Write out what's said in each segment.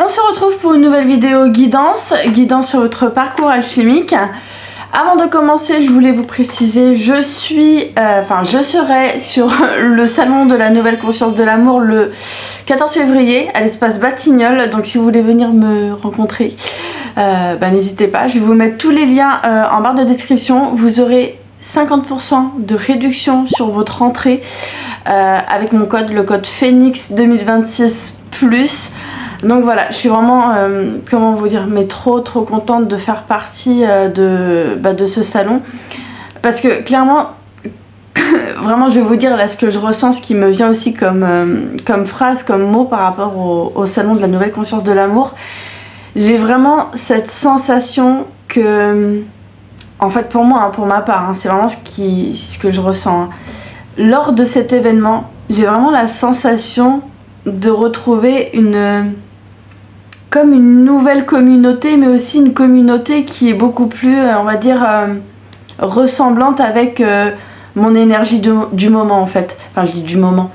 On se retrouve pour une nouvelle vidéo guidance sur votre parcours alchimique. Avant de commencer, je voulais vous préciser, je serai sur le salon de la nouvelle conscience de l'amour le 14 février à l'espace Batignolles. Donc si vous voulez venir me rencontrer, n'hésitez pas. Je vais vous mettre tous les liens en barre de description. Vous aurez 50% de réduction sur votre entrée avec mon code, le code Phoenix 2026+. Donc voilà, je suis vraiment, comment vous dire, mais trop contente de faire partie de ce salon. Parce que clairement, vraiment je vais vous dire là ce que je ressens, ce qui me vient aussi comme phrase, comme mot par rapport au salon de la nouvelle conscience de l'amour. J'ai vraiment cette sensation que, en fait pour moi, pour ma part, c'est vraiment ce que je ressens. Lors de cet événement, j'ai vraiment la sensation de retrouver comme une nouvelle communauté, mais aussi une communauté qui est beaucoup plus, on va dire, ressemblante avec mon énergie du moment en fait. Enfin, je dis du moment.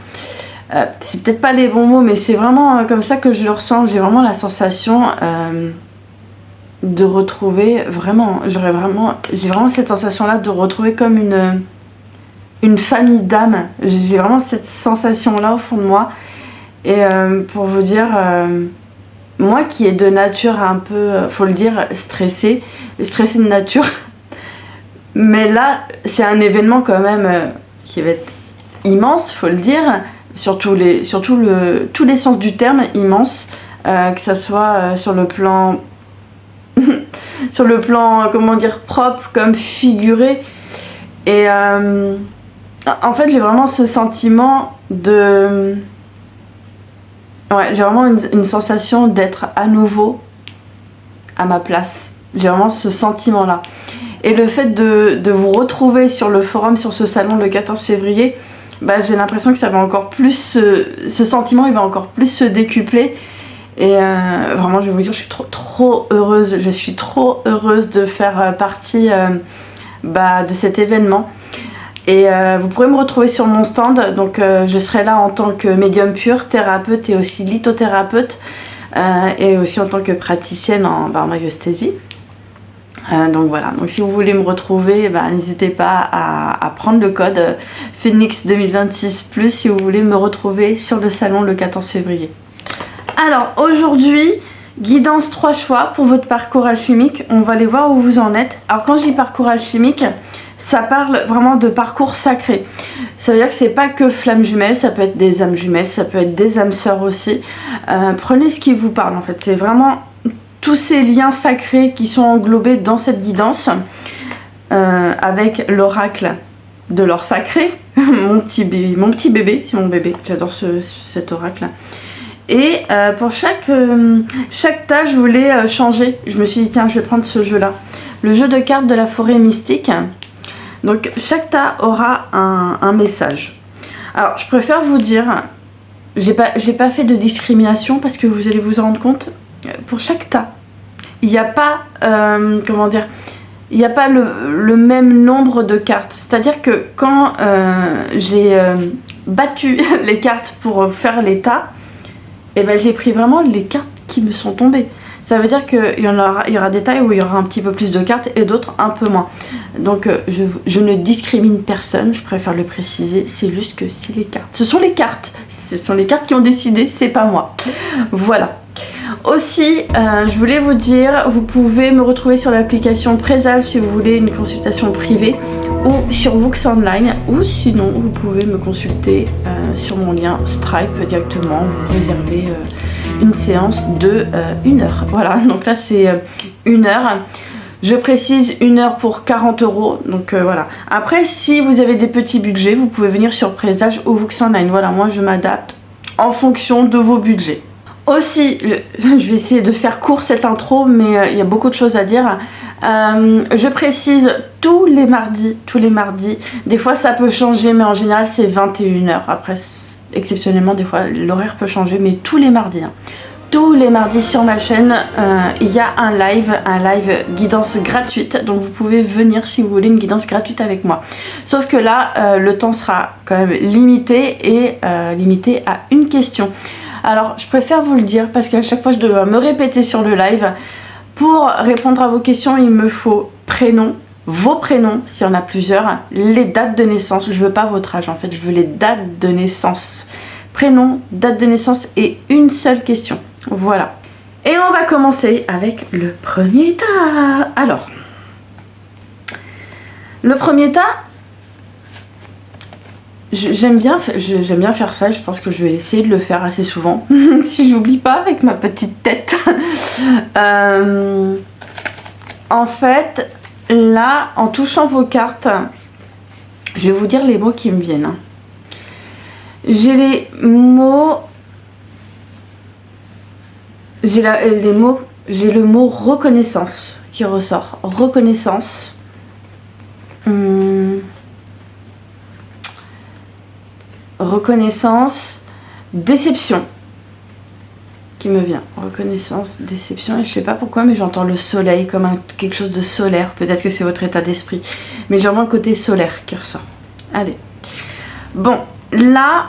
C'est peut-être pas les bons mots, mais c'est vraiment comme ça que je le ressens. J'ai vraiment la sensation de retrouver vraiment, j'ai vraiment cette sensation-là de retrouver comme une famille d'âmes. J'ai vraiment cette sensation-là au fond de moi. Et pour vous dire, moi qui est de nature un peu, faut le dire, stressée de nature, mais là c'est un événement quand même qui va être immense, faut le dire, sur tous les sens du terme, immense, que ça soit sur le plan comment dire, propre comme figuré. Et en fait j'ai vraiment ce sentiment de... Ouais, j'ai vraiment une sensation d'être à nouveau à ma place. J'ai vraiment ce sentiment-là. Et le fait de vous retrouver sur le forum, sur ce salon le 14 février, j'ai l'impression que ça va encore plus... ce sentiment, il va encore plus se décupler. Et vraiment, je vais vous dire, je suis trop heureuse. Je suis trop heureuse de faire partie de cet événement. Et vous pourrez me retrouver sur mon stand, donc je serai là en tant que médium pur, thérapeute et aussi lithothérapeute, et aussi en tant que praticienne en maïeusthésie. Donc voilà, donc si vous voulez me retrouver, n'hésitez pas à prendre le code Phoenix 2026+, si vous voulez me retrouver sur le salon le 14 février. Alors aujourd'hui, guidance 3 choix pour votre parcours alchimique, on va aller voir où vous en êtes. Alors quand je dis parcours alchimique, ça parle vraiment de parcours sacré. Ça veut dire que c'est pas que flammes jumelles, ça peut être des âmes jumelles, ça peut être des âmes sœurs aussi. Prenez ce qui vous parle en fait. C'est vraiment tous ces liens sacrés qui sont englobés dans cette guidance avec l'oracle de l'or sacré. mon petit bébé, c'est mon bébé. J'adore cet oracle. Et pour chaque tâche, je voulais changer. Je me suis dit tiens, je vais prendre ce jeu-là. Le jeu de cartes de la forêt mystique. Donc chaque tas aura un message. Alors je préfère vous dire, j'ai pas fait de discrimination parce que vous allez vous en rendre compte, pour chaque tas, il n'y a pas, comment dire, il n'y a pas le même nombre de cartes. C'est-à-dire que quand j'ai battu les cartes pour faire les tas, j'ai pris vraiment les cartes qui me sont tombées. Ça veut dire qu'il y aura des tailles où il y aura un petit peu plus de cartes et d'autres un peu moins. Donc je ne discrimine personne, je préfère le préciser, c'est juste que c'est les cartes. Ce sont les cartes qui ont décidé, c'est pas moi. Voilà. Aussi, je voulais vous dire, vous pouvez me retrouver sur l'application Présage si vous voulez une consultation privée ou sur Vox Online, ou sinon vous pouvez me consulter sur mon lien Stripe directement, vous réservez une séance de 1 heure. Voilà, donc là c'est 1 heure. Je précise 1 heure pour 40 €. Donc voilà. Après, si vous avez des petits budgets, vous pouvez venir sur Présage ou Vox Online. Voilà, moi je m'adapte en fonction de vos budgets. Aussi, je vais essayer de faire court cette intro, mais il y a beaucoup de choses à dire. Je précise tous les mardis. Des fois ça peut changer, mais en général c'est 21 h. Après, exceptionnellement, des fois l'horaire peut changer, mais tous les mardis. Tous les mardis sur ma chaîne, il y a un live guidance gratuite. Donc vous pouvez venir si vous voulez une guidance gratuite avec moi. Sauf que là, le temps sera quand même limité et limité à une question. Alors, je préfère vous le dire parce qu'à chaque fois, je dois me répéter sur le live. Pour répondre à vos questions, il me faut prénom, vos prénoms, s'il y en a plusieurs, les dates de naissance. Je veux pas votre âge, en fait, je veux les dates de naissance. Prénom, date de naissance et une seule question. Voilà. Et on va commencer avec le premier tas. Alors, le premier tas, j'aime bien faire ça. Je pense que je vais essayer de le faire assez souvent. Si j'oublie pas avec ma petite tête. En fait, là, en touchant vos cartes, je vais vous dire les mots qui me viennent. J'ai les mots... J'ai le mot reconnaissance qui ressort. Reconnaissance. Reconnaissance. Déception. Qui me vient. Reconnaissance, déception. Et je sais pas pourquoi, mais j'entends le soleil comme quelque chose de solaire. Peut-être que c'est votre état d'esprit. Mais j'ai vraiment le côté solaire qui ressort. Allez. Bon, là...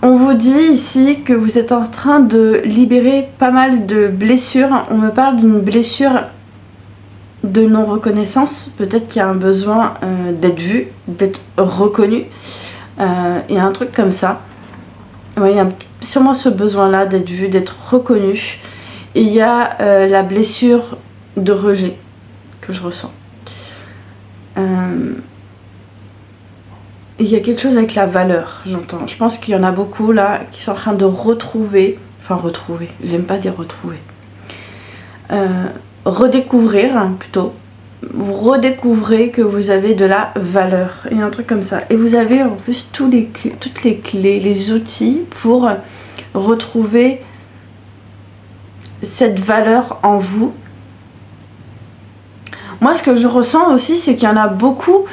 On vous dit ici que vous êtes en train de libérer pas mal de blessures. On me parle d'une blessure de non-reconnaissance. Peut-être qu'il y a un besoin d'être vu, d'être reconnu. Il y a un truc comme ça. Ouais, il y a sûrement ce besoin-là d'être vu, d'être reconnu. Et il y a la blessure de rejet que je ressens. Il y a quelque chose avec la valeur, j'entends. Je pense qu'il y en a beaucoup là qui sont en train de retrouver, j'aime pas dire retrouver, redécouvrir plutôt. Vous redécouvrez que vous avez de la valeur et un truc comme ça. Et vous avez en plus toutes les clés, les outils pour retrouver cette valeur en vous. Moi, ce que je ressens aussi, c'est qu'il y en a beaucoup...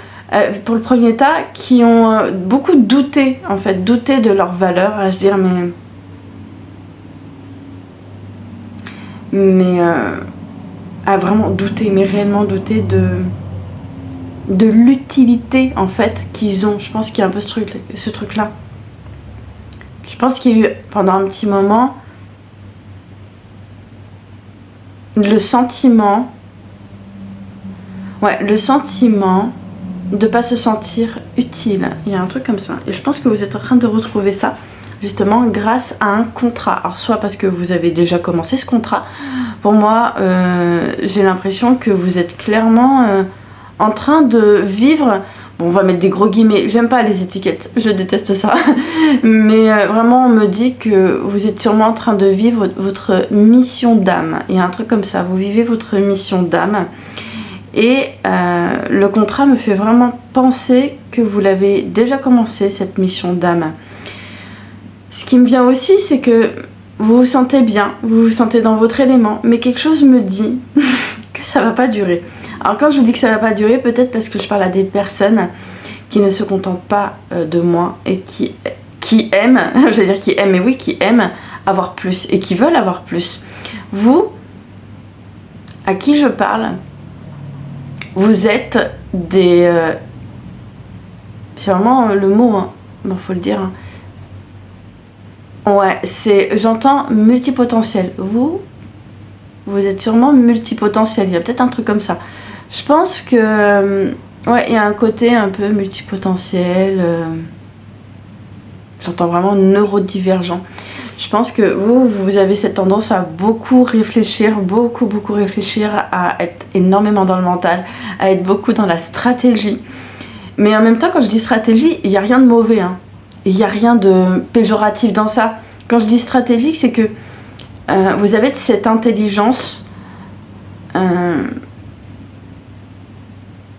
pour le premier tas, qui ont beaucoup douté, en fait, douté de leur valeur, à se dire, à vraiment douter, mais réellement douter de l'utilité, en fait, qu'ils ont. Je pense qu'il y a un peu ce truc-là. Je pense qu'il y a eu, pendant un petit moment, le sentiment de pas se sentir utile. Il y a un truc comme ça. Et je pense que vous êtes en train de retrouver ça, justement, grâce à un contrat. Alors, soit parce que vous avez déjà commencé ce contrat. Pour moi, j'ai l'impression que vous êtes clairement en train de vivre... Bon, on va mettre des gros guillemets. J'aime pas les étiquettes. Je déteste ça. Mais vraiment, on me dit que vous êtes sûrement en train de vivre votre mission d'âme. Il y a un truc comme ça. Vous vivez votre mission d'âme. Et le contrat me fait vraiment penser que vous l'avez déjà commencé, cette mission d'âme. Ce qui me vient aussi, c'est que vous vous sentez bien, vous vous sentez dans votre élément, mais quelque chose me dit que ça va pas durer. Alors quand je vous dis que ça va pas durer, peut-être parce que je parle à des personnes qui ne se contentent pas de moi et qui aiment, j'allais dire qui aiment, mais oui, qui aiment avoir plus et qui veulent avoir plus. Vous, à qui je parle, vous êtes des... c'est vraiment le mot, hein. Bon, faut le dire. Hein. Ouais, j'entends multipotentiel. Vous êtes sûrement multipotentiel. Il y a peut-être un truc comme ça. Je pense que... ouais, il y a un côté un peu multipotentiel. J'entends vraiment neurodivergent. Je pense que vous avez cette tendance à beaucoup réfléchir, beaucoup réfléchir, à être énormément dans le mental, à être beaucoup dans la stratégie. Mais en même temps, quand je dis stratégie, il n'y a rien de mauvais. Hein. Il n'y a rien de péjoratif dans ça. Quand je dis stratégique, c'est que vous avez cette intelligence.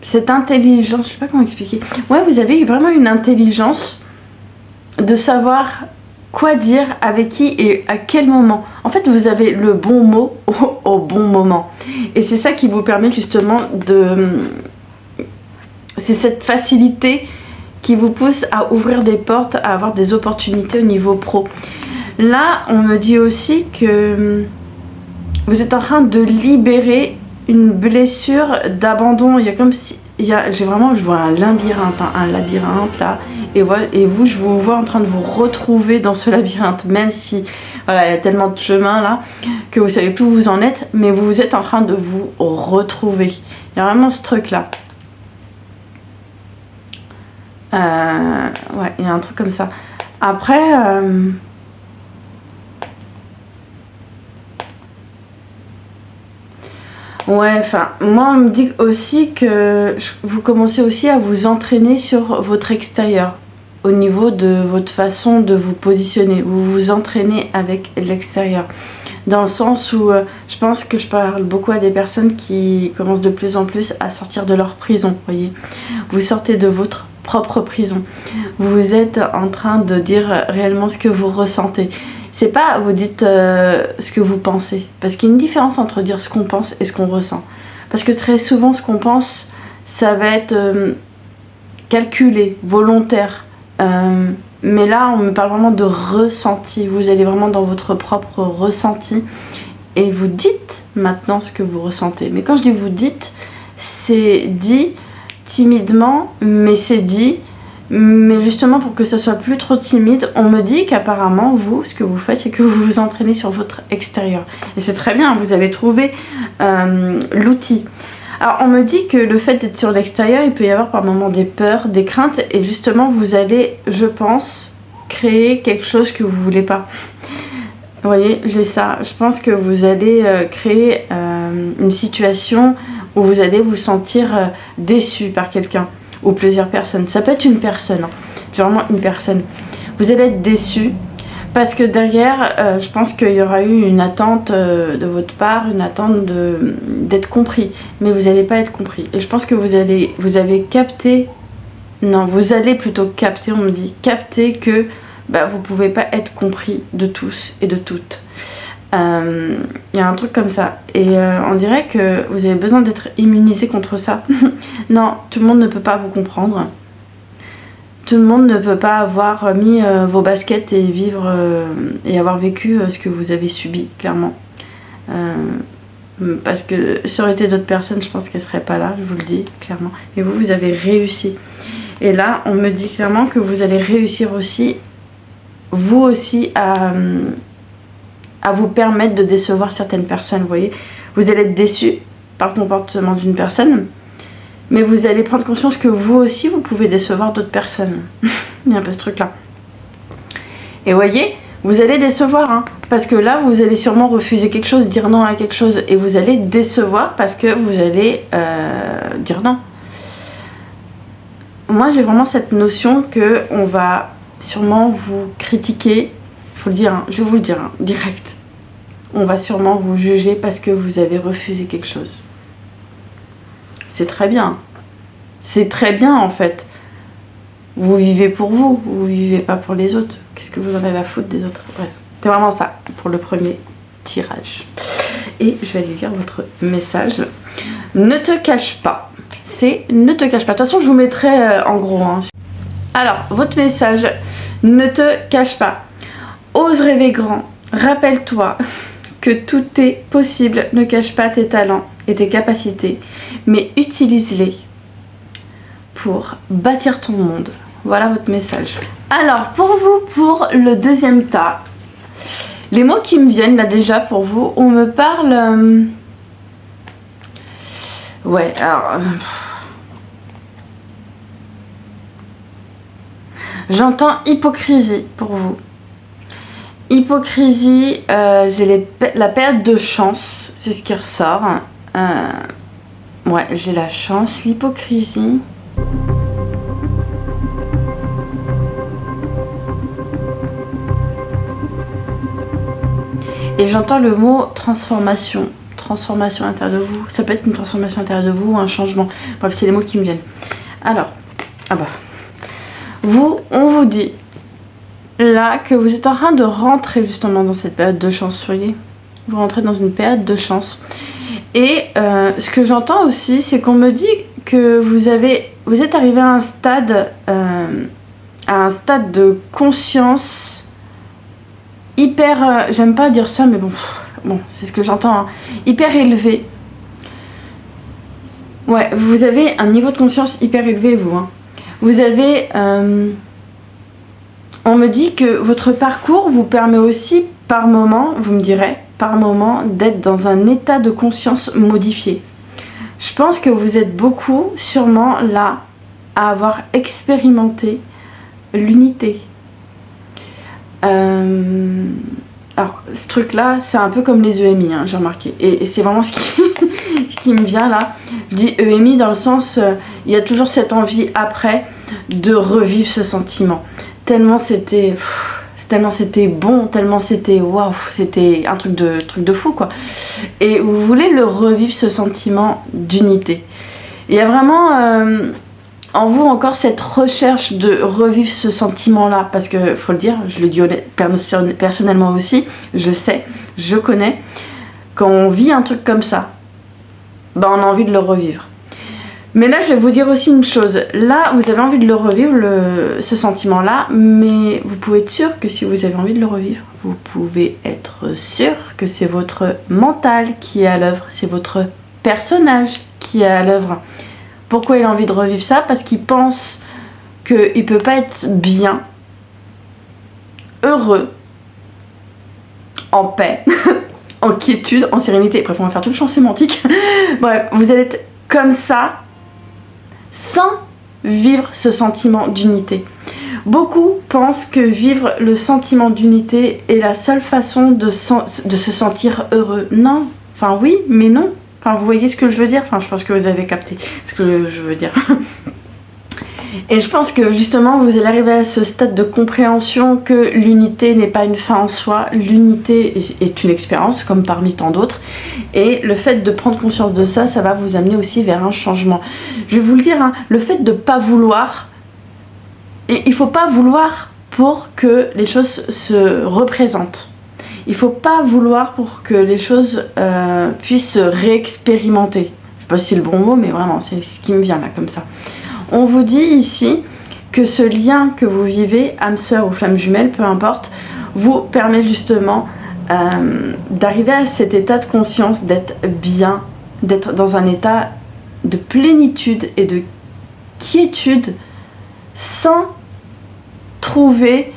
Cette intelligence, je ne sais pas comment expliquer. Ouais, vous avez vraiment une intelligence de savoir... quoi dire, avec qui et à quel moment. En fait, vous avez le bon mot au bon moment. Et c'est ça qui vous permet justement de... C'est cette facilité qui vous pousse à ouvrir des portes, à avoir des opportunités au niveau pro. Là, on me dit aussi que vous êtes en train de libérer une blessure d'abandon. Il y a comme si j'ai vraiment, je vois un labyrinthe, hein, un labyrinthe là, et vous, je vous vois en train de vous retrouver dans ce labyrinthe, même si, voilà, il y a tellement de chemins là, que vous savez plus où vous en êtes, mais vous êtes en train de vous retrouver. Il y a vraiment ce truc là. Ouais, il y a un truc comme ça. Après, ouais, enfin, moi on me dit aussi que vous commencez aussi à vous entraîner sur votre extérieur, au niveau de votre façon de vous positionner. Vous vous entraînez avec l'extérieur. Dans le sens où je pense que je parle beaucoup à des personnes qui commencent de plus en plus à sortir de leur prison, voyez. Vous sortez de votre propre prison. Vous êtes en train de dire réellement ce que vous ressentez. C'est pas vous dites ce que vous pensez. Parce qu'il y a une différence entre dire ce qu'on pense et ce qu'on ressent. Parce que très souvent, ce qu'on pense, ça va être calculé, volontaire. Mais là, on me parle vraiment de ressenti. Vous allez vraiment dans votre propre ressenti. Et vous dites maintenant ce que vous ressentez. Mais quand je dis vous dites, c'est dit timidement, mais c'est dit. Mais justement, pour que ça soit plus trop timide, on me dit qu'apparemment, vous, ce que vous faites, c'est que vous vous entraînez sur votre extérieur. Et c'est très bien, vous avez trouvé l'outil. Alors, on me dit que le fait d'être sur l'extérieur, il peut y avoir par moments des peurs, des craintes. Et justement, vous allez, je pense, créer quelque chose que vous voulez pas. Vous voyez, j'ai ça. Je pense que vous allez créer une situation où vous allez vous sentir déçu par quelqu'un. Ou plusieurs personnes. Ça peut être une personne, hein. Vraiment une personne. Vous allez être déçu parce que derrière, je pense qu'il y aura eu une attente de votre part, une attente d'être compris. Mais vous n'allez pas être compris. Et je pense que vous avez capté, non, vous allez plutôt capter, on me dit, capter que vous ne pouvez pas être compris de tous et de toutes. Il y a un truc comme ça et on dirait que vous avez besoin d'être immunisé contre ça. Non, tout le monde ne peut pas vous comprendre. Tout le monde ne peut pas avoir mis vos baskets et vivre et avoir vécu ce que vous avez subi, clairement. Parce que ça aurait été d'autres personnes, je pense qu'elles seraient pas là, je vous le dis clairement. Et vous avez réussi. Et là, on me dit clairement que vous allez réussir aussi, vous aussi, à vous permettre de décevoir certaines personnes, vous voyez. Vous allez être déçu par le comportement d'une personne, mais vous allez prendre conscience que vous aussi, vous pouvez décevoir d'autres personnes. Il y a un peu ce truc-là. Et vous voyez, vous allez décevoir, hein, parce que là, vous allez sûrement refuser quelque chose, dire non à quelque chose, et vous allez décevoir parce que vous allez dire non. Moi, j'ai vraiment cette notion que on va sûrement vous critiquer. Faut le dire, hein, je vais vous le dire, hein, direct. On va sûrement vous juger parce que vous avez refusé quelque chose. C'est très bien. C'est très bien en fait. Vous vivez pour vous, vous vivez pas pour les autres. Qu'est-ce que vous en avez à foutre des autres? Bref, c'est vraiment ça pour le premier tirage. Et je vais aller lire votre message. Ne te cache pas. C'est ne te cache pas. De toute façon, je vous mettrai en gros. Hein. Alors, votre message. Ne te cache pas. Ose rêver grand, rappelle-toi que tout est possible, ne cache pas tes talents et tes capacités, mais utilise-les pour bâtir ton monde. Voilà votre message. Alors, pour vous, pour le deuxième tas, les mots qui me viennent là déjà pour vous, on me parle... Ouais, alors... J'entends hypocrisie pour vous. Hypocrisie, j'ai la période de chance, c'est ce qui ressort. Ouais, j'ai la chance, l'hypocrisie. Et j'entends le mot transformation. Transformation à l'intérieur de vous. Ça peut être une transformation à l'intérieur de vous ou un changement. Bref, c'est les mots qui me viennent. Alors, on vous dit là que vous êtes en train de rentrer justement dans cette période de chance, voyez. Vous rentrez dans une période de chance. Et ce que j'entends aussi, c'est qu'on me dit que vous êtes arrivé à un stade de conscience hyper, j'aime pas dire ça, mais bon, c'est ce que j'entends, hein, hyper élevé. Ouais, vous avez un niveau de conscience hyper élevé, vous. Hein. Vous avez... on me dit que votre parcours vous permet aussi, par moment, vous me direz, par moment, d'être dans un état de conscience modifié. Je pense que vous êtes beaucoup, sûrement, là, à avoir expérimenté l'unité. Alors, ce truc-là, c'est un peu comme les EMI, hein, j'ai remarqué. Et c'est vraiment ce qui me vient là. Je dis EMI dans le sens, il y a toujours cette envie après de revivre ce sentiment. Tellement c'était bon, tellement c'était waouh, c'était un truc de fou quoi. Et vous voulez le revivre, ce sentiment d'unité. Il y a vraiment en vous encore cette recherche de revivre ce sentiment-là, parce que faut le dire, je le dis personnellement aussi, je sais, je connais, quand on vit un truc comme ça, ben on a envie de le revivre. Mais là, je vais vous dire aussi une chose. Là, vous avez envie de le revivre, ce sentiment-là, mais vous pouvez être sûr que si vous avez envie de le revivre, vous pouvez être sûr que c'est votre mental qui est à l'œuvre, c'est votre personnage qui est à l'œuvre. Pourquoi il a envie de revivre ça? Parce qu'il pense qu'il ne peut pas être bien, heureux, en paix, en quiétude, en sérénité. Bref, on va faire tout le champ sémantique. Bref, vous allez être comme ça, sans vivre ce sentiment d'unité. Beaucoup pensent que vivre le sentiment d'unité est la seule façon de se sentir heureux. Non, enfin oui, mais non. Enfin, vous voyez ce que je veux dire? Enfin, je pense que vous avez capté ce que je veux dire. Et je pense que justement, vous allez arriver à ce stade de compréhension que l'unité n'est pas une fin en soi. L'unité est une expérience, comme parmi tant d'autres. Et le fait de prendre conscience de ça, ça va vous amener aussi vers un changement. Je vais vous le dire, hein, le fait de ne pas vouloir, et il ne faut pas vouloir pour que les choses se représentent. Il ne faut pas vouloir pour que les choses puissent se réexpérimenter. Je ne sais pas si c'est le bon mot, mais vraiment, c'est ce qui me vient là, comme ça. On vous dit ici que ce lien que vous vivez, âme sœur ou flamme jumelle, peu importe, vous permet justement d'arriver à cet état de conscience, d'être bien, d'être dans un état de plénitude et de quiétude sans trouver...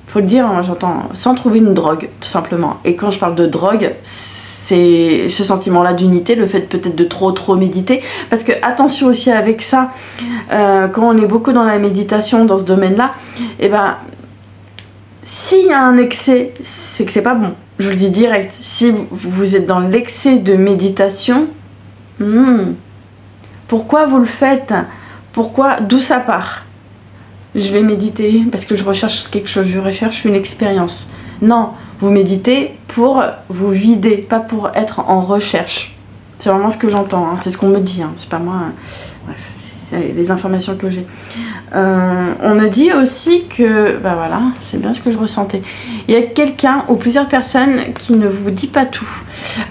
faut le dire, hein, j'entends, sans trouver une drogue, tout simplement. Et quand je parle de drogue, c'est ce sentiment-là d'unité, le fait peut-être de trop méditer. Parce que attention aussi avec ça, quand on est beaucoup dans la méditation, dans ce domaine-là, et ben, s'il y a un excès, c'est que c'est pas bon. Je vous le dis direct. Si vous êtes dans l'excès de méditation, pourquoi vous le faites? Pourquoi? D'où ça part? Je vais méditer parce que je recherche quelque chose, je recherche une expérience. Non, vous méditez pour vous vider, pas pour être en recherche. C'est vraiment ce que j'entends, hein. C'est ce qu'on me dit, hein. C'est pas moi. Bref, c'est les informations que j'ai. On me dit aussi que, bah voilà, c'est bien ce que je ressentais. Il y a quelqu'un ou plusieurs personnes qui ne vous dit pas tout.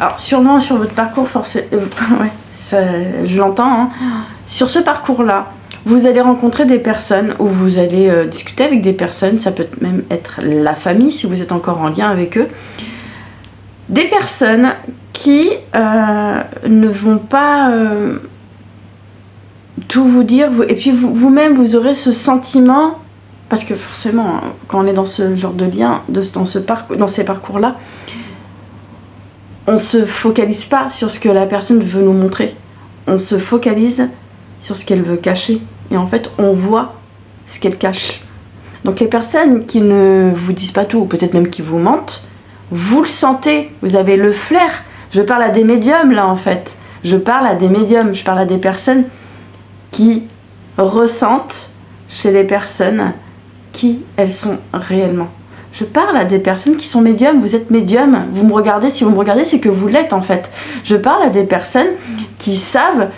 Alors sûrement sur votre parcours, forcément, ouais, ça, je l'entends. Hein. Sur ce parcours-là, vous allez rencontrer des personnes ou vous allez discuter avec des personnes, ça peut même être la famille si vous êtes encore en lien avec eux. Des personnes qui ne vont pas tout vous dire, et puis vous-même vous aurez ce sentiment, parce que forcément quand on est dans ce genre de lien, dans ces parcours-là, on se focalise pas sur ce que la personne veut nous montrer, on se focalise sur ce qu'elle veut cacher. Et en fait, on voit ce qu'elle cache. Donc les personnes qui ne vous disent pas tout, ou peut-être même qui vous mentent, vous le sentez, vous avez le flair. Je parle à des médiums là en fait. Je parle à des médiums, je parle à des personnes qui ressentent chez les personnes qui elles sont réellement. Je parle à des personnes qui sont médiums, vous êtes médium, vous me regardez, si vous me regardez, c'est que vous l'êtes en fait. Je parle à des personnes qui savent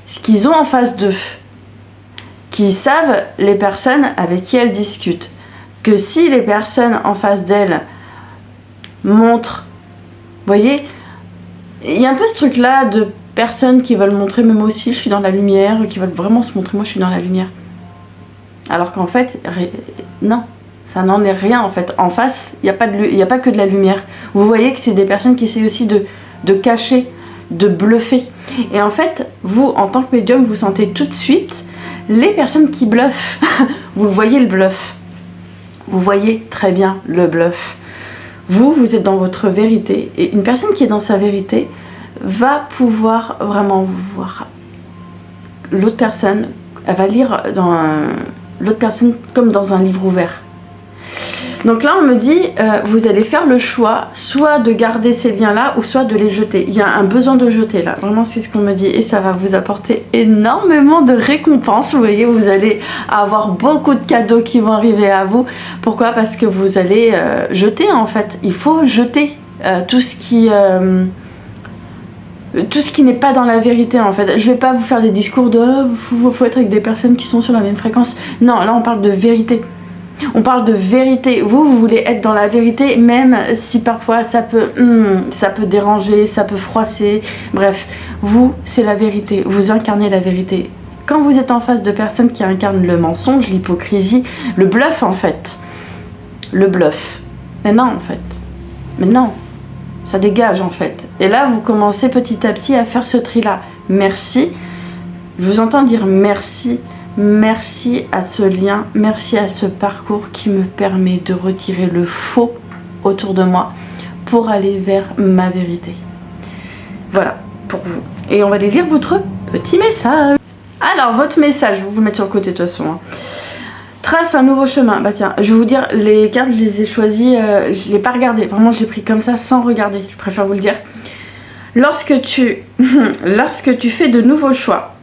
ce qu'ils ont en face d'eux, qui savent les personnes avec qui elles discutent, que si les personnes en face d'elles montrent, vous voyez, il y a un peu ce truc là de personnes qui veulent montrer, mais moi aussi je suis dans la lumière, qui veulent vraiment se montrer, moi je suis dans la lumière, alors qu'en fait, non, ça n'en est rien en fait. En face, il n'y a pas que de la lumière. Vous voyez que c'est des personnes qui essayent aussi de cacher de bluffer. Et en fait, vous, en tant que médium, vous sentez tout de suite les personnes qui bluffent. Vous voyez le bluff. Vous voyez très bien le bluff. Vous êtes dans votre vérité. Et une personne qui est dans sa vérité va pouvoir vraiment voir l'autre personne. Elle va lire l'autre personne comme dans un livre ouvert. Donc là, on me dit, vous allez faire le choix, soit de garder ces liens-là, ou soit de les jeter. Il y a un besoin de jeter, là. Vraiment, c'est ce qu'on me dit. Et ça va vous apporter énormément de récompenses. Vous voyez, vous allez avoir beaucoup de cadeaux qui vont arriver à vous. Pourquoi? Parce que vous allez jeter, en fait. Il faut jeter tout ce qui n'est pas dans la vérité, en fait. Je vais pas vous faire des discours de faut être avec des personnes qui sont sur la même fréquence. Non, là, on parle de vérité. On parle de vérité. Vous voulez être dans la vérité, même si parfois ça peut déranger, ça peut froisser. Bref, vous, c'est la vérité. Vous incarnez la vérité. Quand vous êtes en face de personnes qui incarnent le mensonge, l'hypocrisie, le bluff, en fait. Le bluff. Mais non, en fait. Mais non. Ça dégage, en fait. Et là, vous commencez petit à petit à faire ce tri-là. Merci. Je vous entends dire merci. Merci à ce lien, merci à ce parcours qui me permet de retirer le faux autour de moi pour aller vers ma vérité. Voilà, pour vous. Et on va aller lire votre petit message. Alors, votre message, je vais vous le mettre sur le côté de toute façon. Hein. Trace un nouveau chemin. Bah tiens, je vais vous dire, les cartes, je les ai choisies, je ne l'ai pas regardé. Vraiment, je l'ai pris comme ça, sans regarder. Je préfère vous le dire. Lorsque tu fais de nouveaux choix,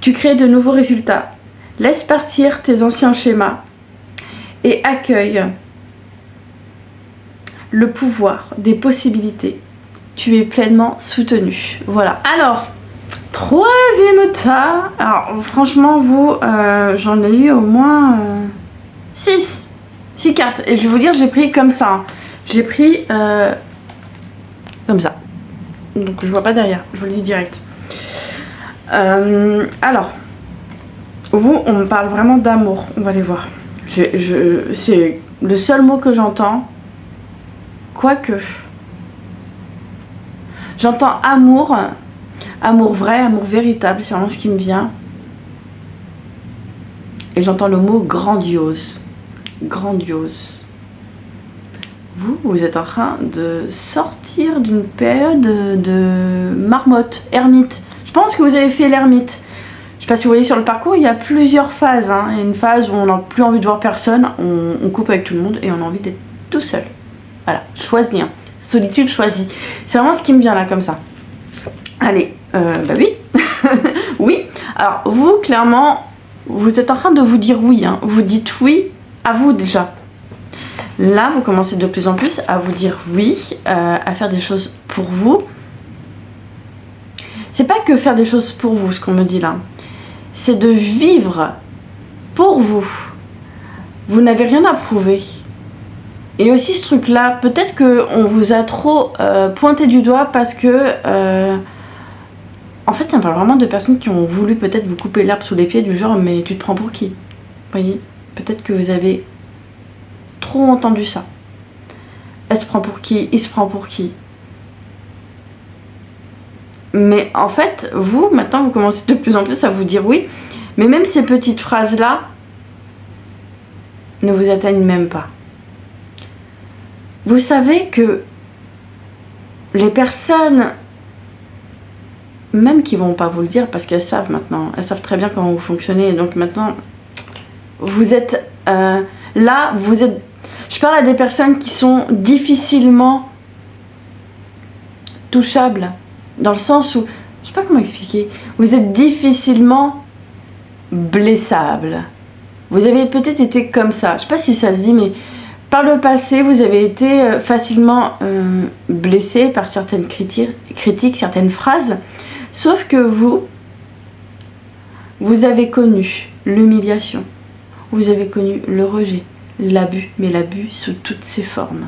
tu crées de nouveaux résultats. Laisse partir tes anciens schémas et accueille le pouvoir des possibilités. Tu es pleinement soutenu. Voilà. Alors, troisième tas. Alors, franchement, vous, j'en ai eu au moins 6 cartes. Et je vais vous dire, j'ai pris comme ça. Hein. J'ai pris comme ça. Donc, je vois pas derrière. Je vous le dis direct. Alors, vous, on me parle vraiment d'amour. On va aller voir. C'est le seul mot que j'entends. Quoique. J'entends amour. Amour vrai, amour véritable. C'est vraiment ce qui me vient. Et j'entends le mot grandiose. Grandiose. Vous êtes en train de sortir d'une période de marmotte, ermite. Je pense que vous avez fait l'ermite. Je sais pas si vous voyez sur le parcours, il y a plusieurs phases. Hein. Il y a une phase où on n'a plus envie de voir personne, on coupe avec tout le monde et on a envie d'être tout seul. Voilà, choisi. Hein. Solitude choisie. C'est vraiment ce qui me vient là, comme ça. Allez, bah oui. Oui. Alors, vous, clairement, vous êtes en train de vous dire oui. Hein. Vous dites oui à vous déjà. Là, vous commencez de plus en plus à vous dire oui, à faire des choses pour vous. C'est pas que faire des choses pour vous, ce qu'on me dit là. C'est de vivre pour vous. Vous n'avez rien à prouver. Et aussi ce truc-là, peut-être qu'on vous a trop pointé du doigt parce que... en fait, ça me parle vraiment de personnes qui ont voulu peut-être vous couper l'herbe sous les pieds du genre « mais tu te prends pour qui ?» Vous voyez? Peut-être que vous avez trop entendu ça. Elle se prend pour qui? Il se prend pour qui? Mais en fait, vous, maintenant, vous commencez de plus en plus à vous dire oui. Mais même ces petites phrases-là ne vous atteignent même pas. Vous savez que les personnes, même qui vont pas vous le dire, parce qu'elles savent maintenant, elles savent très bien comment vous fonctionnez. Donc maintenant, vous êtes là, vous êtes... Je parle à des personnes qui sont difficilement touchables. Dans le sens où, je sais pas comment expliquer, vous êtes difficilement blessable. Vous avez peut-être été comme ça, je sais pas si ça se dit, mais par le passé, vous avez été facilement blessé par certaines critiques, certaines phrases. Sauf que vous avez connu l'humiliation, vous avez connu le rejet, l'abus, mais l'abus sous toutes ses formes.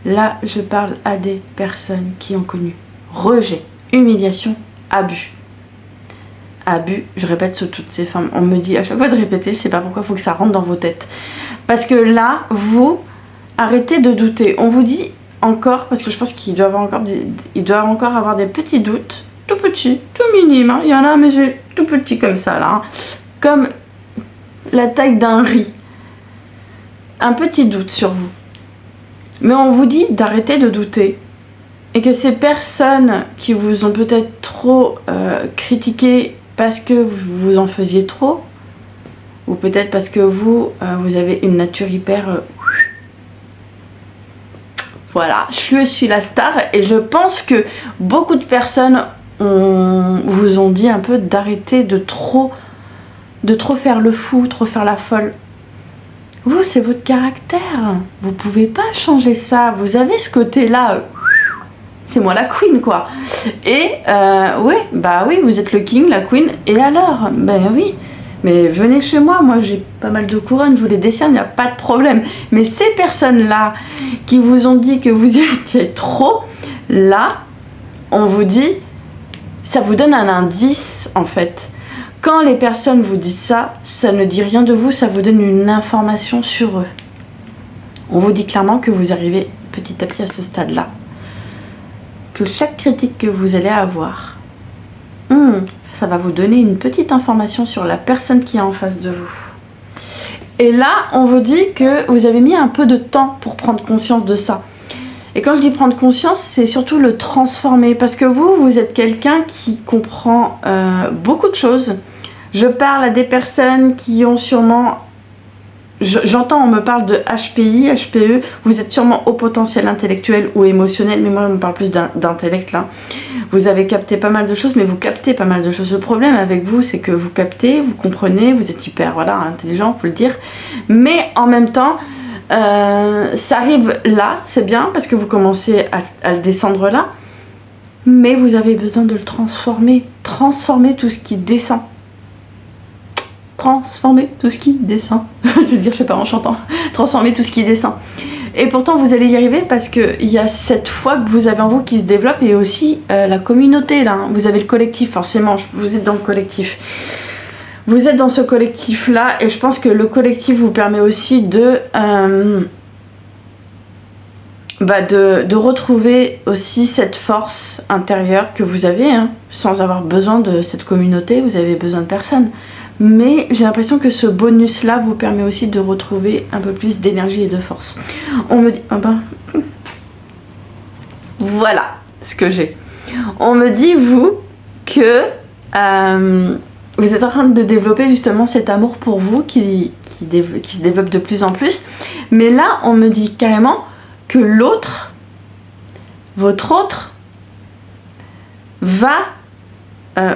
Là, je parle à des personnes qui ont connu rejet, humiliation, abus. Abus, je répète sous toutes ces formes. On me dit à chaque fois de répéter, je sais pas pourquoi, il faut que ça rentre dans vos têtes. Parce que là, vous, arrêtez de douter. On vous dit, encore, parce que je pense qu'il doit encore avoir des petits doutes, tout petits, tout minimes, hein. Il y en a mais j'ai tout petit comme ça là, hein. Comme la taille d'un riz. Un petit doute sur vous. Mais on vous dit d'arrêter de douter. Et que ces personnes qui vous ont peut-être trop critiqué parce que vous en faisiez trop, ou peut-être parce que vous avez une nature hyper... Voilà, je suis la star et je pense que beaucoup de personnes vous ont dit un peu d'arrêter de trop faire le fou, trop faire la folle. Vous, c'est votre caractère. Vous pouvez pas changer ça. Vous avez ce côté-là. C'est moi la queen, quoi. Et, ouais, bah oui, vous êtes le king, la queen. Et alors? Ben oui. Mais venez chez moi. Moi, j'ai pas mal de couronnes. Je vous les décerne, il n'y a pas de problème. Mais ces personnes-là qui vous ont dit que vous étiez trop, là, on vous dit, ça vous donne un indice, en fait. Quand les personnes vous disent ça, ça ne dit rien de vous, ça vous donne une information sur eux. On vous dit clairement que vous arrivez petit à petit à ce stade-là. Que chaque critique que vous allez avoir, ça va vous donner une petite information sur la personne qui est en face de vous. Et là, on vous dit que vous avez mis un peu de temps pour prendre conscience de ça. Et quand je dis prendre conscience, c'est surtout le transformer. Parce que vous êtes quelqu'un qui comprend beaucoup de choses. Je parle à des personnes qui ont sûrement... J'entends, on me parle de HPI, HPE. Vous êtes sûrement au potentiel intellectuel ou émotionnel. Mais moi, on me parle plus d'intellect, là. Vous avez capté pas mal de choses, mais vous captez pas mal de choses. Le problème avec vous, c'est que vous captez, vous comprenez, vous êtes hyper intelligent, faut le dire. Mais en même temps... ça arrive là, c'est bien parce que vous commencez à le descendre là, mais vous avez besoin de le transformer. Transformer tout ce qui descend. Transformer tout ce qui descend. Je vais le dire, je sais pas, en chantant. Transformer tout ce qui descend. Et pourtant, vous allez y arriver parce qu'il y a cette foi que vous avez en vous qui se développe et aussi la communauté là. Hein. Vous avez le collectif, forcément. Vous êtes dans le collectif. Vous êtes dans ce collectif-là et je pense que le collectif vous permet aussi de retrouver aussi cette force intérieure que vous avez, hein, sans avoir besoin de cette communauté, vous avez besoin de personne. Mais j'ai l'impression que ce bonus-là vous permet aussi de retrouver un peu plus d'énergie et de force. On me dit... Voilà ce que j'ai. On me dit, vous, que... vous êtes en train de développer justement cet amour pour vous qui se développe de plus en plus. Mais là, on me dit carrément que l'autre, votre autre, va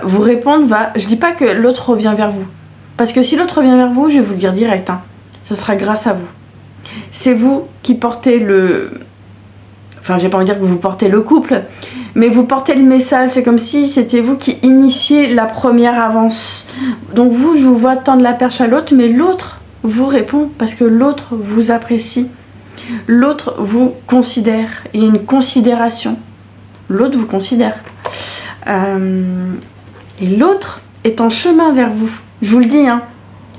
vous répondre, je dis pas que l'autre revient vers vous. Parce que si l'autre revient vers vous, je vais vous le dire direct, hein, ça sera grâce à vous. C'est vous qui portez le... Enfin, j'ai pas envie de dire que vous portez le couple, mais vous portez le message. C'est comme si c'était vous qui initiez la première avance. Donc vous, je vous vois tendre la perche à l'autre, mais l'autre vous répond parce que l'autre vous apprécie. L'autre vous considère. Il y a une considération. L'autre vous considère. Et l'autre est en chemin vers vous. Je vous le dis, hein.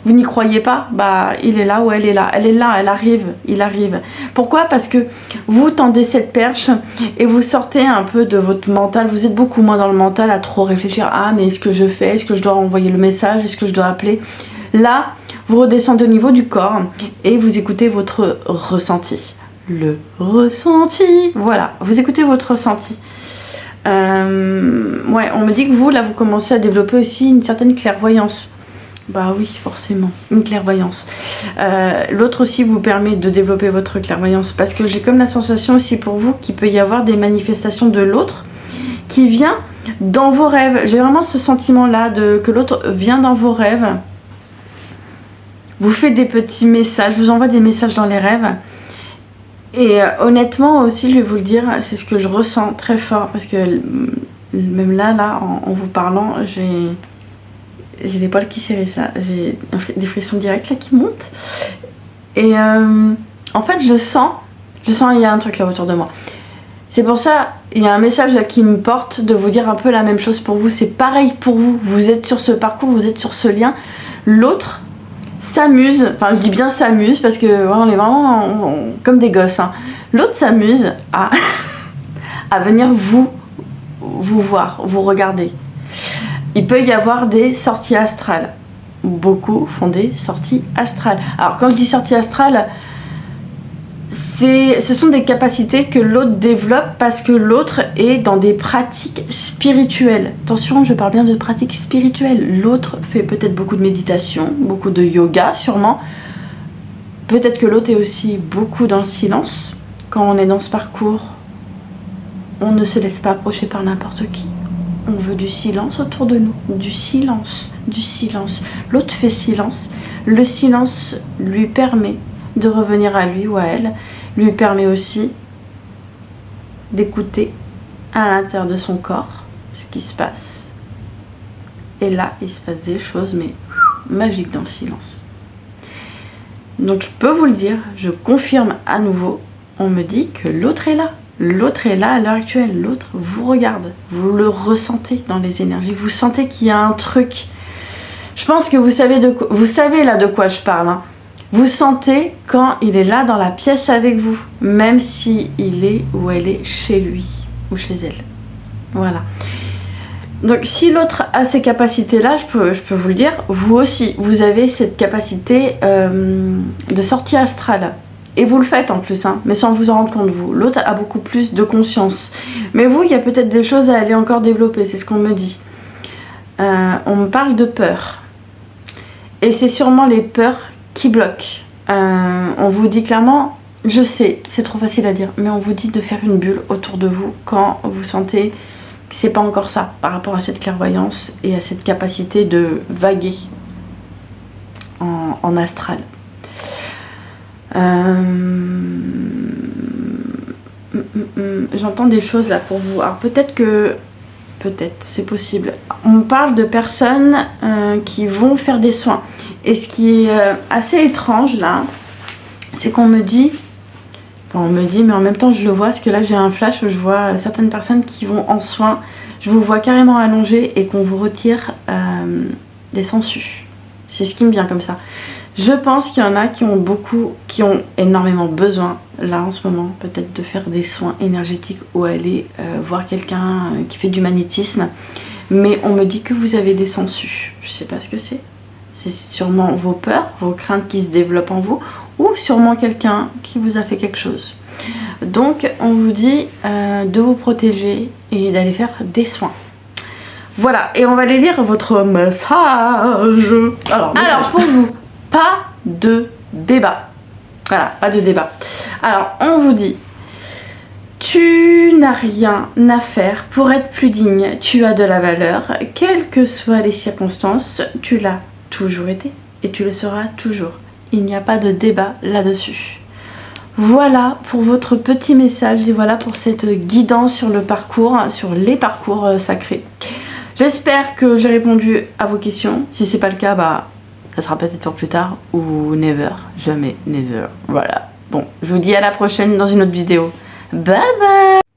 Vous n'y croyez pas, bah il est là ou elle est là. Elle est là, elle arrive, il arrive. Pourquoi? Parce que vous tendez cette perche et vous sortez un peu de votre mental. Vous êtes beaucoup moins dans le mental à trop réfléchir. Ah, mais est-ce que je fais? Est-ce que je dois envoyer le message? Est-ce que je dois appeler? Là, vous redescendez au niveau du corps et vous écoutez votre ressenti. Le ressenti, voilà, vous écoutez votre ressenti. Ouais, on me dit que vous, là, vous commencez à développer aussi une certaine clairvoyance. Bah oui, forcément, une clairvoyance. L'autre aussi vous permet de développer votre clairvoyance parce que j'ai comme la sensation aussi pour vous qu'il peut y avoir des manifestations de l'autre qui vient dans vos rêves. J'ai vraiment ce sentiment-là que l'autre vient dans vos rêves, vous fait des petits messages, vous envoie des messages dans les rêves. Et honnêtement aussi, je vais vous le dire, c'est ce que je ressens très fort parce que même là en vous parlant, j'ai les poils qui s'érissent là, j'ai des frissons directs là qui montent. Et en fait, je sens il y a un truc là autour de moi. C'est pour ça, il y a un message là qui me porte de vous dire un peu la même chose pour vous. C'est pareil pour vous. Vous êtes sur ce parcours, vous êtes sur ce lien. L'autre s'amuse, enfin je dis bien s'amuse parce que ouais, on est vraiment comme des gosses, hein. L'autre s'amuse à, à venir vous voir, vous regarder. Il peut y avoir des sorties astrales. Beaucoup font des sorties astrales. Alors quand je dis sortie astrale, ce sont des capacités que l'autre développe parce que l'autre est dans des pratiques spirituelles. Attention, je parle bien de pratiques spirituelles. L'autre fait peut-être beaucoup de méditation, beaucoup de yoga sûrement. Peut-être que l'autre est aussi beaucoup dans le silence. Quand on est dans ce parcours, on ne se laisse pas approcher par n'importe qui. On veut du silence autour de nous. Du silence, du silence. L'autre fait silence. Le silence lui permet de revenir à lui ou à elle, lui permet aussi d'écouter à l'intérieur de son corps ce qui se passe. Et là, il se passe des choses, mais magiques dans le silence. Donc je peux vous le dire, je confirme à nouveau, on me dit que l'autre est là. L'autre est là à l'heure actuelle, l'autre vous regarde, vous le ressentez dans les énergies, vous sentez qu'il y a un truc. Je pense que vous savez là de quoi je parle, hein. Vous sentez quand il est là dans la pièce avec vous, même si il est ou elle est chez lui ou chez elle. Voilà. Donc si l'autre a ces capacités-là, je peux vous le dire, vous aussi, vous avez cette capacité de sortie astrale. Et vous le faites en plus, hein, mais sans vous en rendre compte vous. L'autre a beaucoup plus de conscience. Mais vous, il y a peut-être des choses à aller encore développer, c'est ce qu'on me dit. On me parle de peur. Et c'est sûrement les peurs qui bloque. On vous dit clairement, je sais, c'est trop facile à dire, mais on vous dit de faire une bulle autour de vous quand vous sentez que c'est pas encore ça par rapport à cette clairvoyance et à cette capacité de vaguer en astral. J'entends des choses là pour vous. Alors peut-être, c'est possible. On parle de personnes qui vont faire des soins. Et ce qui est assez étrange là, c'est qu'on me dit, enfin on me dit, mais en même temps je le vois, parce que là j'ai un flash où je vois certaines personnes qui vont en soins. Je vous vois carrément allongé et qu'on vous retire des sangsues. C'est ce qui me vient comme ça. Je pense qu'il y en a qui ont énormément besoin, là en ce moment, peut-être de faire des soins énergétiques ou aller voir quelqu'un qui fait du magnétisme. Mais on me dit que vous avez des sangsues. Je sais pas ce que c'est. C'est sûrement vos peurs, vos craintes qui se développent en vous, ou sûrement quelqu'un qui vous a fait quelque chose. Donc on vous dit de vous protéger et d'aller faire des soins. Voilà, et on va aller lire votre message. Alors pour vous, pas de débat. Voilà, pas de débat. Alors, on vous dit, tu n'as rien à faire pour être plus digne. Tu as de la valeur, quelles que soient les circonstances. Tu l'as toujours été et tu le seras toujours. Il n'y a pas de débat là-dessus. Voilà pour votre petit message et voilà pour cette guidance sur le parcours, sur les parcours sacrés. J'espère que j'ai répondu à vos questions. Si c'est pas le cas, bah ça sera peut-être pour plus tard ou never, jamais never. Voilà. Bon, je vous dis à la prochaine dans une autre vidéo. Bye bye.